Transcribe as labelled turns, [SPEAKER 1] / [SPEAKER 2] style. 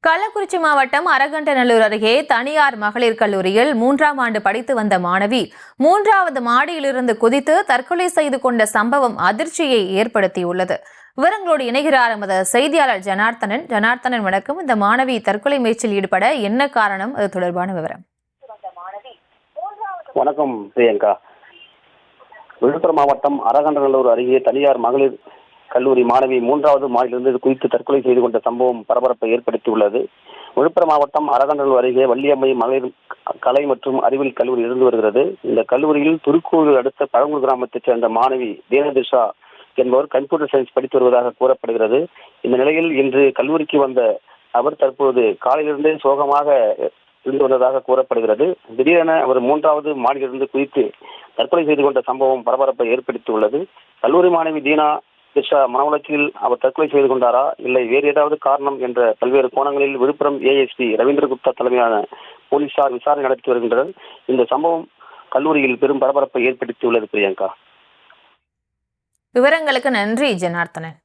[SPEAKER 1] கள்ளக்குறிச்சி மாவட்டம் அரகண்டநல்லூர் அருகே தனியார் மகளிர் கல்லூரியில் 3ஆம் ஆண்டு படித்து வந்த மாணவி 3வது மாடியிலிருந்து குதித்து தற்கொலை செய்து கொண்ட சம்பவம் அதிர்ச்சியை ஏற்படுத்தியுள்ளது. விவரங்களோடு இணைகிறார் எமது செய்தியாளர் ஜனார்த்தனன். வணக்கம். இந்த மாணவி தற்கொலை முயற்சியில் ஈடுபட என்ன காரணம்? அது தொடர்பான விவரம்.
[SPEAKER 2] வணக்கம் பிரியங்கா. விழுப்புரம் மாவட்டம் அரகண்டநல்லூர் அருகே தனியார் மகளிர் கல்லூரி மாணவி 3வது மாடியிலிருந்து குதித்து தற்கொலை செய்து கொண்ட சம்பவம் பரபரப்பை ஏற்படுத்தியுள்ளது. விழுப்புரம் மாவட்டம் அரகண்டநல்லூர் அருகே வள்ளியம்மை மகளிர் கலை மற்றும் அறிவியல் கல்லூரி இருந்து வருகிறது. இந்த கல்லூரியில் திருக்கூர் அடுத்த பழங்கூர் கிராமத்தைச் சேர்ந்த மாணவி தேனதிஷா என்பவர் கம்ப்யூட்டர் சயின்ஸ் படித்து வருவதாக கூறப்படுகிறது. இந்த நிலையில் இன்று கல்லூரிக்கு வந்த அவர் தற்போது காலையிலிருந்தே சோகமாக இருந்து வந்ததாக கூறப்படுகிறது. திடீரென அவர் 3வது மாடியிலிருந்து குதித்து தற்கொலை செய்து கொண்ட சம்பவம் பரபரப்பை ஏற்படுத்தியுள்ளது. கல்லூரி மாணவி தீனா திஷா மன உளைச்சலில் அவர் தற்கொலை செய்து கொண்டாரா, இல்லை வேறு ஏதாவது காரணம் என்ற பல்வேறு கோணங்களில் விழுப்புரம் ஏஎஸ்பி ரவீந்திர குப்தா தலைமையிலான போலீசார் விசாரணை நடத்தி வருகின்றனர். இந்த சம்பவம் கல்லூரியில் பெரும் பரபரப்பை ஏற்படுத்தியுள்ளது. பிரியங்கா,
[SPEAKER 1] விவரங்களுக்கு நன்றி ஜனார்த்தனன்.